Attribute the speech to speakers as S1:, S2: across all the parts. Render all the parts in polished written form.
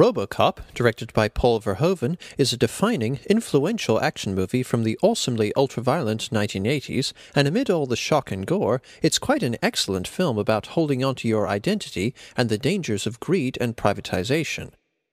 S1: RoboCop, directed by Paul Verhoeven, is a defining, influential action movie from the awesomely ultra-violent 1980s, and amid all the shock and gore, it's quite an excellent film about holding on to your identity and the dangers of greed and privatization.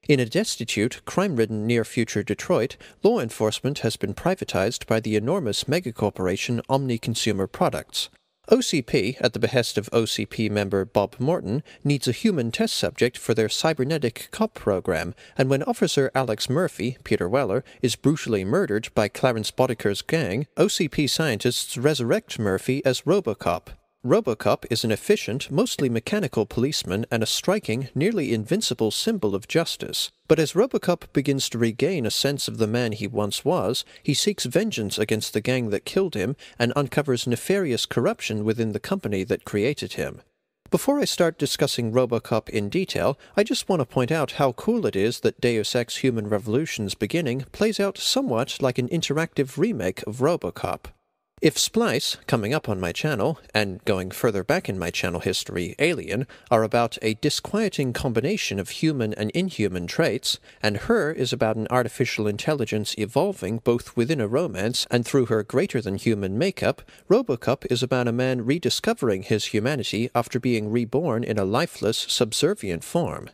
S1: In a destitute, crime-ridden near-future Detroit, law enforcement has been privatized by the enormous megacorporation Omni Consumer Products. OCP, at the behest of OCP member Bob Morton, needs a human test subject for their cybernetic cop program, and when Officer Alex Murphy, Peter Weller, is brutally murdered by Clarence Boddicker's gang, OCP scientists resurrect Murphy as RoboCop. RoboCop is an efficient, mostly mechanical policeman and a striking, nearly invincible symbol of justice. But as RoboCop begins to regain a sense of the man he once was, he seeks vengeance against the gang that killed him and uncovers nefarious corruption within the company that created him. Before I start discussing RoboCop in detail, I just want to point out how cool it is that Deus Ex Human Revolution's beginning plays out somewhat like an interactive remake of RoboCop. If Splice, coming up on my channel, and going further back in my channel history, Alien, are about a disquieting combination of human and inhuman traits, and Her is about an artificial intelligence evolving both within a romance and through her greater-than-human makeup, RoboCop is about a man rediscovering his humanity after being reborn in a lifeless, subservient form.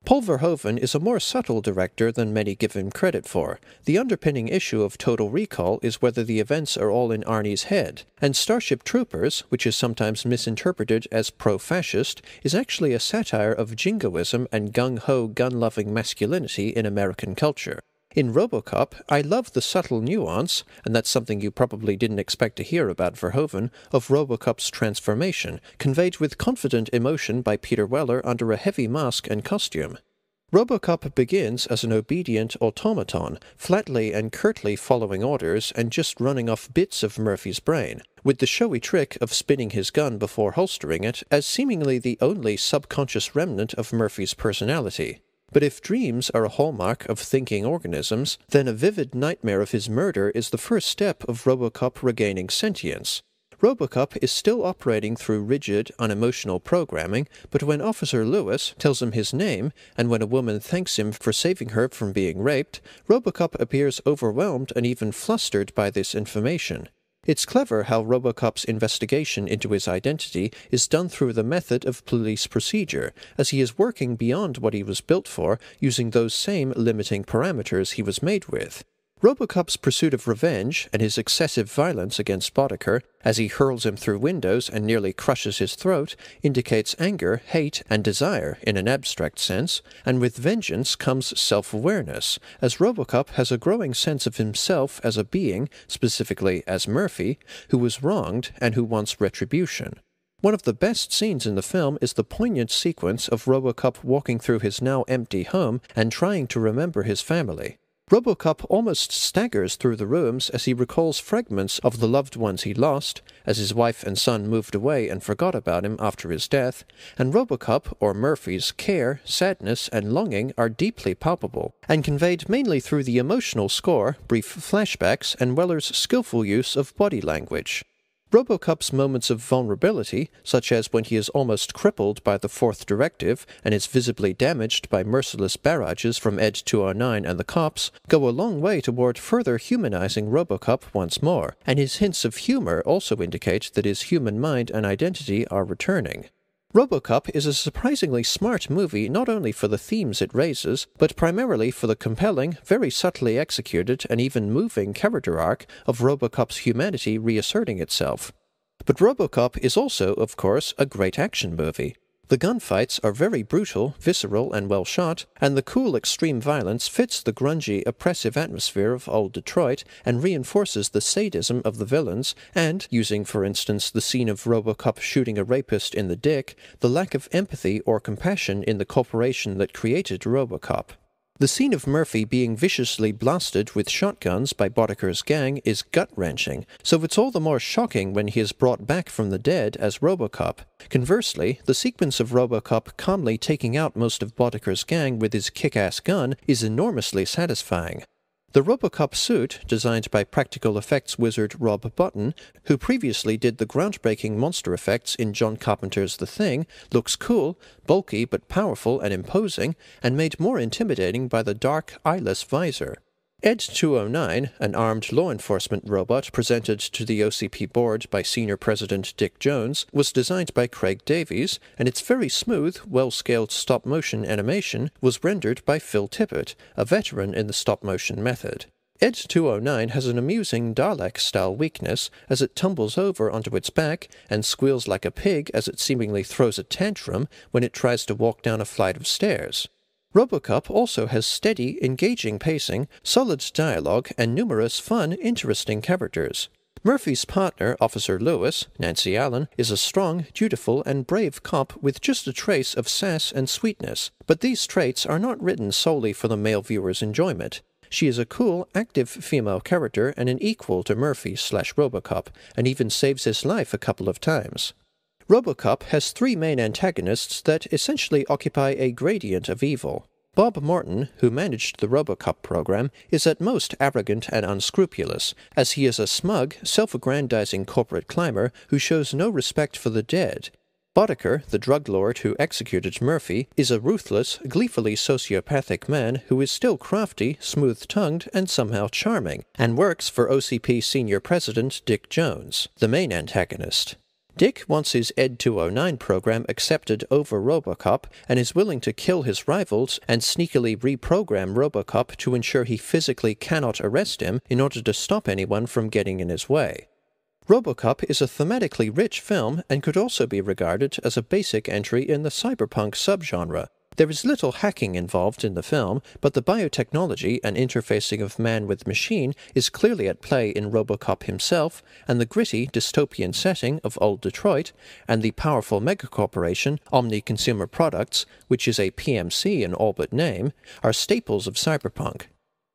S1: Paul Verhoeven is a more subtle director than many give him credit for. The underpinning issue of Total Recall is whether the events are all in Arnie's head, and Starship Troopers, which is sometimes misinterpreted as pro-fascist, is actually a satire of jingoism and gung-ho gun-loving masculinity in American culture. In RoboCop, I love the subtle nuance, and that's something you probably didn't expect to hear about Verhoeven, of RoboCop's transformation, conveyed with confident emotion by Peter Weller under a heavy mask and costume. RoboCop begins as an obedient automaton, flatly and curtly following orders and just running off bits of Murphy's brain, with the showy trick of spinning his gun before holstering it as seemingly the only subconscious remnant of Murphy's personality. But if dreams are a hallmark of thinking organisms, then a vivid nightmare of his murder is the first step of RoboCop regaining sentience. RoboCop is still operating through rigid, unemotional programming, but when Officer Lewis tells him his name, and when a woman thanks him for saving her from being raped, RoboCop appears overwhelmed and even flustered by this information. It's clever how RoboCop's investigation into his identity is done through the method of police procedure, as he is working beyond what he was built for, using those same limiting parameters he was made with. RoboCop's pursuit of revenge and his excessive violence against Boddicker, as he hurls him through windows and nearly crushes his throat, indicates anger, hate, and desire in an abstract sense, and with vengeance comes self-awareness, as RoboCop has a growing sense of himself as a being, specifically as Murphy, who was wronged and who wants retribution. One of the best scenes in the film is the poignant sequence of RoboCop walking through his now empty home and trying to remember his family. RoboCop almost staggers through the rooms as he recalls fragments of the loved ones he lost, as his wife and son moved away and forgot about him after his death, and RoboCop, or Murphy's, care, sadness, and longing are deeply palpable, and conveyed mainly through the emotional score, brief flashbacks, and Weller's skillful use of body language. RoboCop's moments of vulnerability, such as when he is almost crippled by the Fourth Directive and is visibly damaged by merciless barrages from Ed 209 and the cops, go a long way toward further humanizing RoboCop once more, and his hints of humor also indicate that his human mind and identity are returning. RoboCop is a surprisingly smart movie not only for the themes it raises, but primarily for the compelling, very subtly executed, and even moving character arc of RoboCop's humanity reasserting itself. But RoboCop is also, of course, a great action movie. The gunfights are very brutal, visceral, and well shot, and the cool extreme violence fits the grungy, oppressive atmosphere of old Detroit and reinforces the sadism of the villains and, using for instance the scene of RoboCop shooting a rapist in the dick, the lack of empathy or compassion in the corporation that created RoboCop. The scene of Murphy being viciously blasted with shotguns by Boddicker's gang is gut-wrenching, so it's all the more shocking when he is brought back from the dead as RoboCop. Conversely, the sequence of RoboCop calmly taking out most of Boddicker's gang with his kick-ass gun is enormously satisfying. The Robocop suit, designed by practical effects wizard Rob Bottin, who previously did the groundbreaking monster effects in John Carpenter's The Thing, looks cool, bulky but powerful and imposing, and made more intimidating by the dark, eyeless visor. Ed-209, an armed law enforcement robot presented to the OCP board by Senior President Dick Jones, was designed by Craig Davies, and its very smooth, well-scaled stop-motion animation was rendered by Phil Tippett, a veteran in the stop-motion method. Ed-209 has an amusing Dalek-style weakness as it tumbles over onto its back and squeals like a pig as it seemingly throws a tantrum when it tries to walk down a flight of stairs. Robocop also has steady, engaging pacing, solid dialogue, and numerous fun, interesting characters. Murphy's partner, Officer Lewis, Nancy Allen, is a strong, dutiful, and brave cop with just a trace of sass and sweetness, but these traits are not written solely for the male viewer's enjoyment. She is a cool, active female character and an equal to Murphy/Robocop, and even saves his life a couple of times. Robocop has three main antagonists that essentially occupy a gradient of evil. Bob Morton, who managed the Robocop program, is at most arrogant and unscrupulous, as he is a smug, self-aggrandizing corporate climber who shows no respect for the dead. Boddicker, the drug lord who executed Murphy, is a ruthless, gleefully sociopathic man who is still crafty, smooth-tongued, and somehow charming, and works for OCP Senior President Dick Jones, the main antagonist. Dick wants his Ed-209 program accepted over Robocop and is willing to kill his rivals and sneakily reprogram Robocop to ensure he physically cannot arrest him in order to stop anyone from getting in his way. Robocop is a thematically rich film and could also be regarded as a basic entry in the cyberpunk subgenre. There is little hacking involved in the film, but the biotechnology and interfacing of man with machine is clearly at play in Robocop himself, and the gritty, dystopian setting of old Detroit, and the powerful megacorporation, Omni Consumer Products, which is a PMC in all but name, are staples of cyberpunk.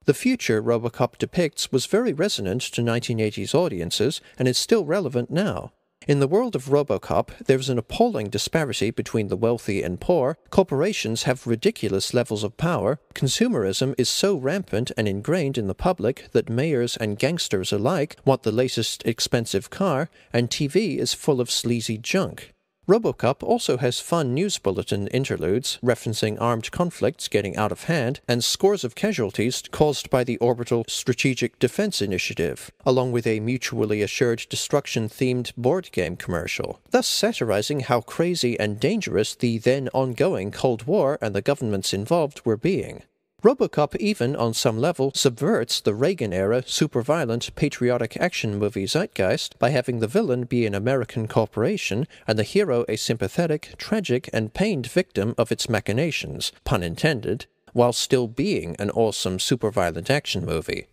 S1: The future Robocop depicts was very resonant to 1980s audiences and is still relevant now. In the world of Robocop, there is an appalling disparity between the wealthy and poor, corporations have ridiculous levels of power, consumerism is so rampant and ingrained in the public that mayors and gangsters alike want the latest expensive car, and TV is full of sleazy junk. Robocop also has fun news bulletin interludes referencing armed conflicts getting out of hand and scores of casualties caused by the Orbital Strategic Defense Initiative, along with a mutually assured destruction-themed board game commercial, thus satirizing how crazy and dangerous the then ongoing Cold War and the governments involved were being. Robocop even, on some level, subverts the Reagan-era, super-violent, patriotic action movie zeitgeist by having the villain be an American corporation and the hero a sympathetic, tragic, and pained victim of its machinations, pun intended, while still being an awesome, super-violent action movie.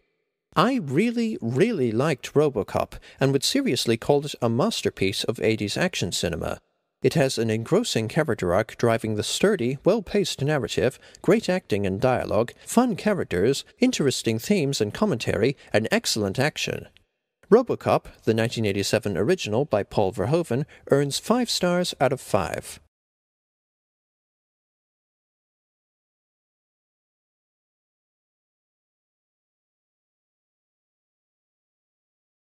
S1: I really liked Robocop, and would seriously call it a masterpiece of 80s action cinema. It has an engrossing character arc driving the sturdy, well-paced narrative, great acting and dialogue, fun characters, interesting themes and commentary, and excellent action. Robocop, the 1987 original by Paul Verhoeven, earns 5 stars out of 5.